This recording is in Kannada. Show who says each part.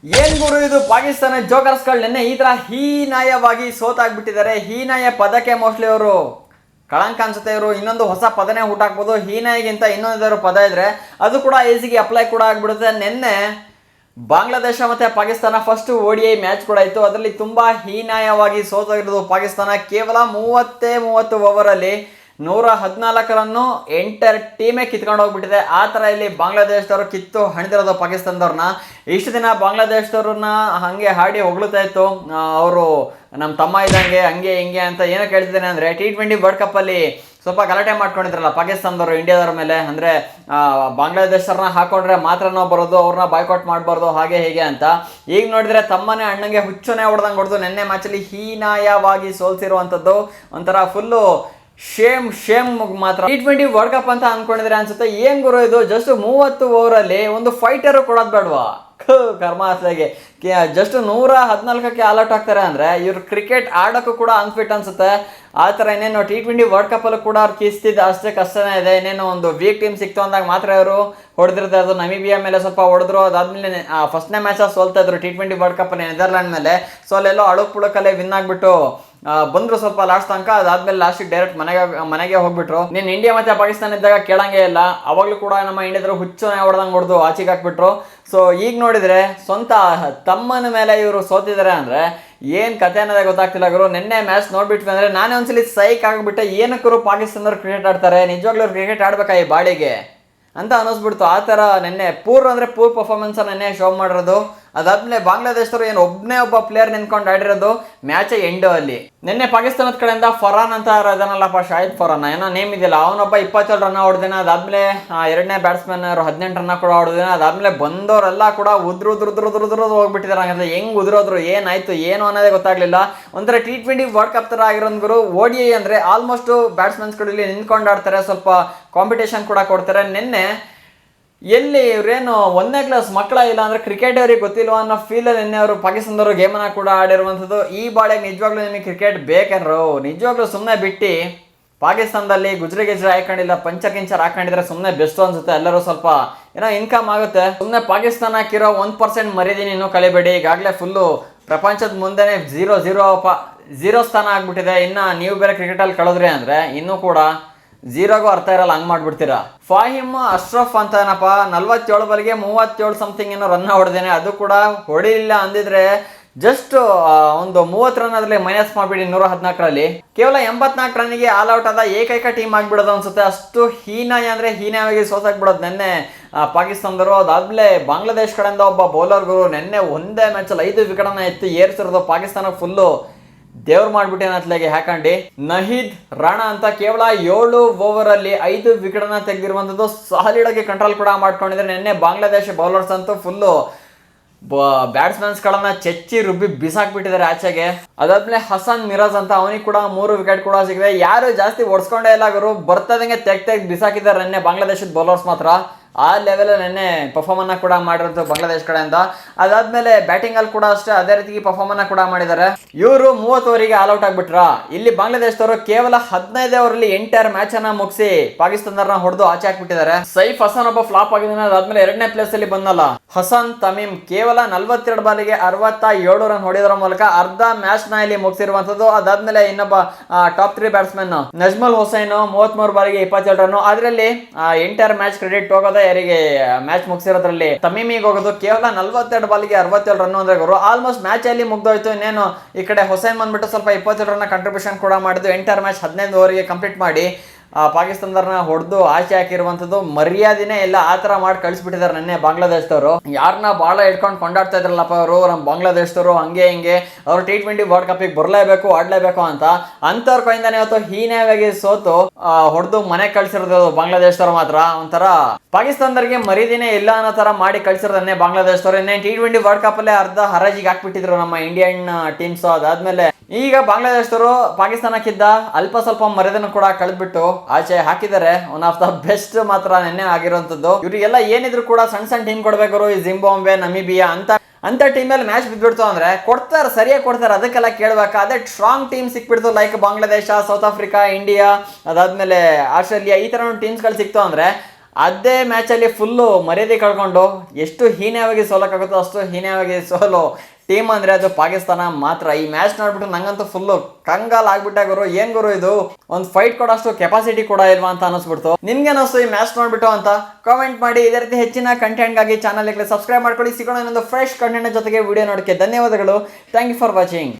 Speaker 1: ಏನ್ ಗುರು ಇದು ಪಾಕಿಸ್ತಾನ ಜೋಕರ್ಸ್ಗಳು ನಿನ್ನೆ ಈ ತರ ಹೀನಾಯವಾಗಿ ಸೋತಾಗ್ಬಿಟ್ಟಿದ್ದಾರೆ. ಹೀನಾಯ ಪದಕ್ಕೆ ಮೋಸ್ಟ್ಲಿ ಅವರು ಕಳಂಕ ಅನ್ಸುತ್ತೆ. ಇವರು ಇನ್ನೊಂದು ಹೊಸ ಪದನೇ ಹುಟ್ಟಾಕ್ಬೋದು. ಹೀನಾಯಿಗಿಂತ ಇನ್ನೊಂದು ಪದ ಇದ್ರೆ ಅದು ಕೂಡ ಈಸಿಗೆ ಅಪ್ಲೈ ಕೂಡ ಆಗ್ಬಿಡುತ್ತೆ. ನಿನ್ನೆ ಬಾಂಗ್ಲಾದೇಶ ಮತ್ತೆ ಪಾಕಿಸ್ತಾನ ಫಸ್ಟ್ ODI ಮ್ಯಾಚ್ ಕೂಡ ಇತ್ತು. ಅದರಲ್ಲಿ ತುಂಬಾ ಹೀನಾಯವಾಗಿ ಸೋತೋಗಿರೋದು ಪಾಕಿಸ್ತಾನ. ಕೇವಲ 30 ಓವರಲ್ಲಿ 114 ರನ್ನು ಎಂಟರ್ ಟೀಮೇ ಕಿತ್ಕೊಂಡು ಹೋಗ್ಬಿಟ್ಟಿದೆ. ಆ ಥರ ಇಲ್ಲಿ ಬಾಂಗ್ಲಾದೇಶದವರು ಕಿತ್ತು ಹಣಿದಿರೋದು ಪಾಕಿಸ್ತಾನದವ್ರನ್ನ. ಇಷ್ಟು ದಿನ ಬಾಂಗ್ಲಾದೇಶದವ್ರನ್ನ ಹಾಗೆ ಹಾಡಿ ಹೊಗಳುತ್ತಾ ಇತ್ತು, ಅವರು ನಮ್ಮ ತಮ್ಮ ಇದ್ದಂಗೆ ಹಂಗೆ ಹಿಂಗೆ ಅಂತ. ಏನೋ ಕೇಳ್ತಿದ್ದೇನೆ ಅಂದರೆ T20 ವರ್ಲ್ಡ್ ಕಪ್ಪಲ್ಲಿ ಸ್ವಲ್ಪ ಗಲಾಟೆ ಮಾಡ್ಕೊಂಡಿದ್ರಲ್ಲ ಪಾಕಿಸ್ತಾನದವರು ಇಂಡಿಯಾದವ್ರ ಮೇಲೆ. ಅಂದರೆ ಬಾಂಗ್ಲಾದೇಶರನ್ನ ಹಾಕೊಂಡ್ರೆ ಮಾತ್ರ ನಾವು ಬರೋದು, ಅವ್ರನ್ನ ಬಾಯ್ಕಾಟ್ ಮಾಡಬಾರ್ದು ಹಾಗೆ ಹೀಗೆ ಅಂತ. ಈಗ ನೋಡಿದ್ರೆ ತಮ್ಮನೇ ಅಣ್ಣಂಗೆ ಹುಚ್ಚನೇ ಹೊಡೆದಂಗೆ ಹೊಡೆದು ನಿನ್ನೆ ಮ್ಯಾಚಲ್ಲಿ ಹೀನಾಯವಾಗಿ ಸೋಲ್ಸಿರುವಂಥದ್ದು. ಒಂಥರ ಫುಲ್ಲು ಶೇಮ್ ಮಾತ್ರ. T20 ವರ್ಲ್ಡ್ ಕಪ್ ಅಂತ ಅನ್ಕೊಂಡಿದ್ರೆ ಅನ್ಸುತ್ತೆ. ಏನ್ ಗುರು ಇದು, ಜಸ್ಟ್ 30 ಓವರಲ್ಲಿ ಒಂದು ಫೈಟರು ಕೊಡೋದು ಬೇಡವಾ? ಕರ್ಮ ಅಸಲಿಗೆ ಜಸ್ಟ್ 114ಕ್ಕೆ ಆಲ್ಔಟ್ ಆಗ್ತಾರೆ ಅಂದರೆ ಇವ್ರು ಕ್ರಿಕೆಟ್ ಆಡೋಕ್ಕೂ ಕೂಡ ಅನ್ಫಿಟ್ ಅನ್ಸುತ್ತೆ. ಆ ಥರ ಇನ್ನೇನು T20 ವರ್ಲ್ಡ್ ಕಪ್ಪಲ್ಲೂ ಕೂಡ ಅವ್ರು ಕಿಸ್ತಿದ್ದು ಅಷ್ಟೇ ಕಷ್ಟನೇ ಇದೆ. ಇನ್ನೇನು ಒಂದು ವೀಕ್ ಟೀಮ್ ಸಿಕ್ತು ಅಂದಾಗ ಮಾತ್ರ ಇವರು ಹೊಡೆದಿರ್ತಾರೆ. ಅದು ನಮೀಬಿಯಾ ಮೇಲೆ ಸ್ವಲ್ಪ ಹೊಡೆದ್ರು. ಅದಾದ್ಮೇಲೆ ಫಸ್ಟ್ನೇ ಮ್ಯಾಚಲ್ಲಿ ಸೋಲ್ತಾ ಇದ್ರು T20 ವರ್ಲ್ಡ್ ಕಪ್ಪಲ್ಲಿ ನೆದರ್ಲ್ಯಾಂಡ್ ಮೇಲೆ. ಸೊ ಅಲ್ಲೆಲ್ಲೋ ಅಳುಕ್ ಪುಳಕಲ್ಲೇ ವಿನ್ ಆಗಿಬಿಟ್ಟು ಬಂದ್ರು ಸ್ವಲ್ಪ ಲಾಸ್ಟ್ ತನಕ. ಅದಾದ್ಮೇಲೆ ಲಾಸ್ಟಿಗೆ ಡೈರೆಕ್ಟ್ ಮನೆಗೆ ಹೋಗ್ಬಿಟ್ರು. ನೀನು ಇಂಡಿಯಾ ಮತ್ತೆ ಪಾಕಿಸ್ತಾನ ಇದ್ದಾಗ ಕೇಳಂಗೆ ಇಲ್ಲ, ಅವಾಗಲೂ ಕೂಡ ನಮ್ಮ ಇಂಡಿಯಾದ್ರು ಹುಚ್ಚನೆ ಹೊಡೆದಂಗೆ ಹೊಡೆದು ಆಚೆಗೆ ಹಾಕ್ಬಿಟ್ರು. ಸೊ ಈಗ ನೋಡಿದ್ರೆ ಸ್ವಂತ ತಮ್ಮನ ಮೇಲೆ ಇವರು ಸೋತಿದ್ದಾರೆ ಅಂದರೆ ಏನು ಕತೆ ಅನ್ನೋದೇ ಗೊತ್ತಾಗ್ತಿಲ್ಲ ಗುರು. ನಿನ್ನೆ ಮ್ಯಾಚ್ ನೋಡ್ಬಿಟ್ವಿ ಅಂದರೆ ನಾನೇ ಒಂದ್ಸಲಿ ಸೈಕ್ ಆಗಿಬಿಟ್ಟೆ. ಏನಕ್ಕೂ ಪಾಕಿಸ್ತಾನದವ್ರು ಕ್ರಿಕೆಟ್ ಆಡ್ತಾರೆ, ನಿಜವಾಗ್ಲೂ ಕ್ರಿಕೆಟ್ ಆಡ್ಬೇಕಾ ಈ ಬಾಡಿಗೆ ಅಂತ ಅನ್ನಿಸ್ಬಿಡ್ತು. ಆ ಥರ ನಿನ್ನೆ ಪೂರ್ ಪರ್ಫಾರ್ಮೆನ್ಸ್ ನಿನ್ನೆ ಶೋ ಮಾಡಿರೋದು. ಅದಾದ್ಮೇಲೆ ಬಾಂಗ್ಲಾದೇಶದವರು ಏನು ಒಬ್ಬ ಪ್ಲೇಯರ್ ನಿಂತ್ಕೊಂಡು ಆಡಿರೋದು ಮ್ಯಾಚ್ ಎಂಡ್ ಅಲ್ಲಿ. ನಿನ್ನೆ ಪಾಕಿಸ್ತಾನದ ಕಡೆಯಿಂದ ಫರಾನ್ ಅಂತ ಇದನ್ನಲ್ಲಪ್ಪ, ಶಾಹಿದ್ ಫರಾನ್ ಏನೋ ನೇಮ್ ಇದೆಯಲ್ಲ, ಅವನೊಬ್ಬ 27 ರನ್ ಹೊಡೆದಿನ. ಅದಾದ್ಮೇಲೆ ಎರಡನೇ ಬ್ಯಾಟ್ಸ್ಮನ್ ಅವರು 18 ರನ್ ಕೂಡ ಹೊಡೆದಿನ. ಅದಾದ್ಮೇಲೆ ಬಂದವರೆಲ್ಲ ಕೂಡ ಉದ್ರು ಹೋಗ್ಬಿಟ್ಟಿದ್ದಾರೆ. ಹಂಗಂದ್ರೆ ಹೆಂಗ್ ಉದುರೋದ್ರು, ಏನಾಯ್ತು ಏನು ಅನ್ನೋದೇ ಗೊತ್ತಾಗ್ಲಿಲ್ಲ. ಒಂಥರ T20 ವರ್ಲ್ಡ್ ಕಪ್ ತರ ಆಗಿರೋದು ಗುರು. ODI ಅಂದ್ರೆ ಆಲ್ಮೋಸ್ಟ್ ಬ್ಯಾಟ್ಸ್ಮನ್ಸ್ಗಳು ಇಲ್ಲಿ ನಿಂತ್ಕೊಂಡು ಆಡ್ತಾರೆ, ಸ್ವಲ್ಪ ಕಾಂಪಿಟೇಷನ್ ಕೂಡ ಕೊಡ್ತಾರೆ. ನಿನ್ನೆ ಎಲ್ಲಿ ಇವ್ರೇನು 1ನೇ ಕ್ಲಾಸ್ ಮಕ್ಕಳ, ಇಲ್ಲ ಅಂದ್ರೆ ಕ್ರಿಕೆಟ್ ಅವ್ರಿಗೆ ಗೊತ್ತಿಲ್ವ ಅನ್ನೋ ಫೀಲಲ್ಲಿ ನಿನ್ನೆ ಅವರು ಪಾಕಿಸ್ತಾನದವರು ಗೇಮನ್ನ ಕೂಡ ಆಡಿರುವಂಥದ್ದು. ಈ ಬಾಳೆಗೆ ನಿಜವಾಗ್ಲೂ ನಿಮಗೆ ಕ್ರಿಕೆಟ್ ಬೇಕೇನ್ರು? ನಿಜವಾಗ್ಲೂ ಸುಮ್ಮನೆ ಬಿಟ್ಟು ಪಾಕಿಸ್ತಾನದಲ್ಲಿ ಗುಜ್ರಿ ಹಾಕೊಂಡಿಲ್ಲ, ಪಂಚಕಿಂಚರ್ ಹಾಕೊಂಡಿದ್ರೆ ಸುಮ್ಮನೆ ಬೆಸ್ಟ್ ಅನ್ಸುತ್ತೆ. ಎಲ್ಲರೂ ಸ್ವಲ್ಪ ಏನೋ ಇನ್ಕಮ್ ಆಗುತ್ತೆ. ಸುಮ್ಮನೆ ಪಾಕಿಸ್ತಾನ ಹಾಕಿರೋ 1% ಮರ್ಯಾದೆ ಇನ್ನೂ ಕಲಿಬೇಡಿ. ಈಗಾಗಲೇ ಫುಲ್ಲು ಪ್ರಪಂಚದ ಮುಂದೆನೇ 0 ಸ್ಥಾನ ಆಗ್ಬಿಟ್ಟಿದೆ. ಇನ್ನು ನೀವು ಬೇರೆ ಕ್ರಿಕೆಟಲ್ಲಿ ಕಳೆದ್ರಿ ಅಂದರೆ ಇನ್ನೂ ಕೂಡ 0ಗೂ ಅರ್ಥ ಇರಲ್ಲ, ಹಂಗೆ ಮಾಡ್ಬಿಡ್ತೀರಾ. ಫಾಹಿಮ್ ಅಶ್ರಫ್ ಅಂತ ಏನಪ್ಪ 47 ಬಾಲ್ಗೆ 37 ಸಮಥಿಂಗ್ ಏನೋ ರನ್ ಹೊಡೆದೇನೆ. ಅದು ಕೂಡ ಹೊಡಿಲಿಲ್ಲ ಅಂದಿದ್ರೆ ಜಸ್ಟ್ ಒಂದು 30 ರನ್ ಅದರಲ್ಲಿ ಮೈನಸ್ ಮಾಡಿಬಿಡಿ 114ರಲ್ಲಿ. ಕೇವಲ 84 ರನ್ನಿಗೆ ಆಲ್ ಔಟ್ ಆದ ಏಕೈಕ ಟೀಮ್ ಆಗಿಬಿಡೋದು ಅನ್ಸುತ್ತೆ. ಅಷ್ಟು ಹೀನಾಯವಾಗಿ ಸೋಸಾಕ್ಬಿಡೋದು ನಿನ್ನೆ ಪಾಕಿಸ್ತಾನದವರು. ಅದಾದ್ಮೇಲೆ ಬಾಂಗ್ಲಾದೇಶ್ ಕಡೆಯಿಂದ ಒಬ್ಬ ಬೌಲರ್ಗಳು ನಿನ್ನೆ ಒಂದೇ ಮ್ಯಾಚಲ್ಲಿ 5 ವಿಕೆಟನ್ನು ಏರಿಸಿರೋದು ಪಾಕಿಸ್ತಾನ ಫುಲ್ಲು ದೇವ್ರು ಮಾಡ್ಬಿಟ್ಟೇನ ಅತ್ಲಾಗೆ ಹಾಕಂಡು. ನಹೀದ್ ರಾಣಾ ಅಂತ ಕೇವಲ 7 ಓವರಲ್ಲಿ 5 ವಿಕೆಟನ್ನು ತೆಗೆದಿರುವಂಥದ್ದು. ಸಾಲಿಡ್ ಆಗಿ ಕಂಟ್ರೋಲ್ ಕೂಡ ಮಾಡ್ಕೊಂಡಿದ್ರೆ. ನಿನ್ನೆ ಬಾಂಗ್ಲಾದೇಶ ಬೌಲರ್ಸ್ ಅಂತೂ ಫುಲ್ಲು ಬ್ಯಾಟ್ಸ್ಮನ್ಸ್ಗಳನ್ನ ಚೆಚ್ಚಿ ರುಬ್ಬಿ ಬಿಸಾಕ್ಬಿಟ್ಟಿದ್ದಾರೆ ಆಚೆಗೆ. ಅದಾದ್ಮೇಲೆ ಹಸನ್ ಮಿರಾಜ್ ಅಂತ, ಅವನಿಗೆ ಕೂಡ 3 ವಿಕೆಟ್ ಕೂಡ ಸಿಗಿದೆ. ಯಾರು ಜಾಸ್ತಿ ಓಡಿಸ್ಕೊಂಡೇ ಇಲ್ಲ ಗುರು, ಬರ್ತದಂಗೆ ತೆಗ್ ಬಿಸಾಕಿದ್ದಾರೆ ನಿನ್ನೆ ಬಾಂಗ್ಲಾದೇಶದ ಬೌಲರ್ಸ್ ಮಾತ್ರ. ಆ ಲೆವೆಲ್ ನಿನ್ನೆ ಪರ್ಫಾರ್ಮನ್ನ ಕೂಡ ಮಾಡಿರೋದು ಬಾಂಗ್ಲಾದೇಶ್ ಕಡೆಯಿಂದ. ಅದಾದ್ಮೇಲೆ ಬ್ಯಾಟಿಂಗ್ ಅಲ್ಲಿ ಕೂಡ ಅಷ್ಟೇ ಅದೇ ರೀತಿ ಪರ್ಫಾರ್ಮನ್ನ ಕೂಡ ಮಾಡಿದ್ದಾರೆ. ಇವರು 30 ಓವರಿಗೆ ಆಲ್ ಔಟ್ ಆಗ್ಬಿಟ್ರ. ಇಲ್ಲಿ ಬಾಂಗ್ಲಾದೇಶದವರು ಕೇವಲ 15 ಓವರಲ್ಲಿ ಎಂಟೈರ್ ಮ್ಯಾಚ್ ಅನ್ನ ಮುಗಿಸಿ ಪಾಕಿಸ್ತಾನದವ್ರನ್ನ ಹೊಡೆದು ಆಚೆ ಹಾಕ್ಬಿಟ್ಟಿದ್ದಾರೆ. ಸೈಫ್ ಹಸನ್ ಒಬ್ಬ ಫ್ಲಾಪ್ ಆಗಿದ್ದಾನೆ. ಅದಾದ್ಮೇಲೆ 2ನೇ ಪ್ಲೇಸ್ ಅಲ್ಲಿ ಬಂದಲ್ಲ ಹಸನ್ ತಮೀಮ್, ಕೇವಲ 42 ಬಾಲಿಗೆ 67 ರನ್ ಹೊಡೆಯೋದ್ರ ಮೂಲಕ ಅರ್ಧ ಮ್ಯಾಚ್ ನ ಇಲ್ಲಿ ಮುಗಿಸಿರುವಂತದ್ದು. ಅದಾದ್ಮೇಲೆ ಇನ್ನೊಬ್ಬ ಟಾಪ್ 3 ಬ್ಯಾಟ್ಸ್ಮನ್ ನಜ್ಮಲ್ ಹುಸೈನ್ 33 ಬಾಲಿಗೆ 27 ರನ್. ಅದರಲ್ಲಿ ಎಂಟೈರ್ ಮ್ಯಾಚ್ ಕ್ರೆಡಿಟ್ ಹೋಗೋದು ಯಾರಿಗೆ ಮ್ಯಾಚ್ ಮುಗಿಸಿರೋದ್ರಲ್ಲಿ ತಮೀಮಿಗೆ ಹೋಗೋದು. ಕೇವಲ 42 ಬಾಲಿಗೆ 67 ರನ್ ಅಂದ್ರೆ ಗುರು ಆಲ್ಮೋಸ್ಟ್ ಮ್ಯಾಚ್ ಅಲ್ಲಿ ಮುಗ್ದೋಯ್ತು. ಇನ್ನೇನು ಈ ಕಡೆ ಹುಸೈನ್ ಬಂದ್ಬಿಟ್ಟು ಸ್ವಲ್ಪ 27 ರನ್ ಕಂಟ್ರಿಬ್ಯೂಷನ್ ಕೂಡ ಮಾಡಿದ್ದು. ಎಂಟೈರ್ ಮ್ಯಾಚ್ 15 ಓವರಿಗೆ ಕಂಪ್ಲೀಟ್ ಮಾಡಿ ಪಾಕಿಸ್ತಾನದವ್ರನ್ನ ಹೊಡೆದು ಆಚೆ ಹಾಕಿರುವಂಥದ್ದು. ಮರ್ಯಾದೆನೇ ಇಲ್ಲ, ಆ ಥರ ಮಾಡಿ ಕಳಿಸ್ಬಿಟ್ಟಿದ್ದಾರೆ ನಿನ್ನೆ ಬಾಂಗ್ಲಾದೇಶದವರು. ಯಾರನ್ನ ಭಾಳ ಇಟ್ಕೊಂಡು ಕೊಂಡಾಡ್ತಾ ಇದ್ರಲ್ಲಪ್ಪ ಅವರು ನಮ್ಮ ಬಾಂಗ್ಲಾದೇಶದವರು, ಹಂಗೆ ಹಿಂಗೆ ಅವರು T20 ವರ್ಲ್ಡ್ ಕಪ್ಪಿಗೆ ಬರಲೇಬೇಕು ಆಡಲೇಬೇಕು ಅಂತ. ಅಂಥವ್ರ ಕೈಯಿಂದಾನೆ ಇವತ್ತು ಹೀನಾಯವಾಗಿ ಸೋತು ಹೊಡೆದು ಮನೆ ಕಳಿಸಿರೋದು ಬಾಂಗ್ಲಾದೇಶದವ್ರು ಮಾತ್ರ. ಒಂಥರ ಪಾಕಿಸ್ತಾನದವ್ರಿಗೆ ಮರ್ಯಾದೆನೇ ಇಲ್ಲ ಅನ್ನೋ ಥರ ಮಾಡಿ ಕಳಿಸಿರೋದನ್ನೇ ಬಾಂಗ್ಲಾದೇಶದವ್ರು. ಇನ್ನೇ T20 ವರ್ಲ್ಡ್ ಕಪ್ಪಲ್ಲೇ ಅರ್ಧ ಹರಾಜಿಗೆ ಹಾಕ್ಬಿಟ್ಟಿದ್ರು ನಮ್ಮ ಇಂಡಿಯನ್ ಟೀಮ್ಸ್. ಅದಾದ್ಮೇಲೆ ಈಗ ಬಾಂಗ್ಲಾದೇಶದವರು ಪಾಕಿಸ್ತಾನಕ್ಕಿದ್ದ ಅಲ್ಪ ಸ್ವಲ್ಪ ಮರ್ಯಾದೆನೂ ಕೂಡ ಕಳೆದ್ಬಿಟ್ಟು ಆಚೆ ಹಾಕಿದ್ದಾರೆ. ಒನ್ ಆಫ್ ದ ಬೆಸ್ಟ್ ಮಾತ್ರ ನಿನ್ನೆ ಆಗಿರುವಂತದ್ದು. ಇವರಿಗೆಲ್ಲ ಏನಿದ್ರು ಕೂಡ ಸಣ್ಣ ಟೀಮ್ ಕೊಡ್ಬೇಕು. ಈ ಜಿಂಬಾಬ್ವೆ, ನಮೀಬಿಯಾ ಅಂತ ಟೀಮಲ್ಲಿ ಮ್ಯಾಚ್ ಬಿದ್ಬಿಡ್ತು ಅಂದ್ರೆ ಕೊಡ್ತಾರೆ, ಸರಿಯಾಗಿ ಕೊಡ್ತಾರೆ. ಅದಕ್ಕೆಲ್ಲ ಕೇಳಬೇಕು. ಅದೇ ಸ್ಟ್ರಾಂಗ್ ಟೀಮ್ ಸಿಕ್ಬಿಡ್ತು like Bangladesh, South Africa, India, ಅದಾದ್ಮೇಲೆ ಆಸ್ಟ್ರೇಲಿಯಾ, ಈ ತರ ಟೀಮ್ಸ್ಗಳು ಸಿಕ್ತು ಅಂದ್ರೆ ಅದೇ ಮ್ಯಾಚಲ್ಲಿ ಫುಲ್ಲು ಮರ್ಯಾದೆ ಕಳ್ಕೊಂಡು ಎಷ್ಟು ಹೀನವಾಗಿ ಸೋಲಕ್ಕಾಗುತ್ತೋ ಅಷ್ಟು ಹೀನವಾಗಿ ಸೋಲು ಟೀಮ್ ಅಂದರೆ ಅದು ಪಾಕಿಸ್ತಾನ ಮಾತ್ರ. ಈ ಮ್ಯಾಚ್ ನೋಡ್ಬಿಟ್ಟು ನಂಗಂತೂ ಫುಲ್ಲು ಕಂಗಾಲ್ ಆಗ್ಬಿಟ್ಟ ಗುರು. ಏನ್ ಗುರು ಇದು, ಒಂದು ಫೈಟ್ ಕೊಡೋಷ್ಟು ಕೆಪಾಸಿಟಿ ಕೂಡ ಇಲ್ವಾ ಅಂತ ಅನಿಸ್ಬಿಡ್ತು. ನಿಮ್ಗೆ ಅನಿಸ್ತು ಈ ಮ್ಯಾಚ್ ನೋಡ್ಬಿಟ್ಟು ಅಂತ ಕಾಮೆಂಟ್ ಮಾಡಿ. ಇದೇ ರೀತಿ ಹೆಚ್ಚಿನ ಕಂಟೆಂಟ್ಗಾಗಿ ಚಾನಲ್ಗೆ ಸಬ್ಸ್ಕ್ರೈಬ್ ಮಾಡ್ಕೊಳ್ಳಿ. ಸಿಗೋಣ ಇನ್ನೊಂದು ಫ್ರೆಶ್ ಕಂಟೆಂಟ್ ಜೊತೆಗೆ ವಿಡಿಯೋ ನೋಡೋಕ್ಕೆ ಧನ್ಯವಾದಗಳು. Thank you for watching.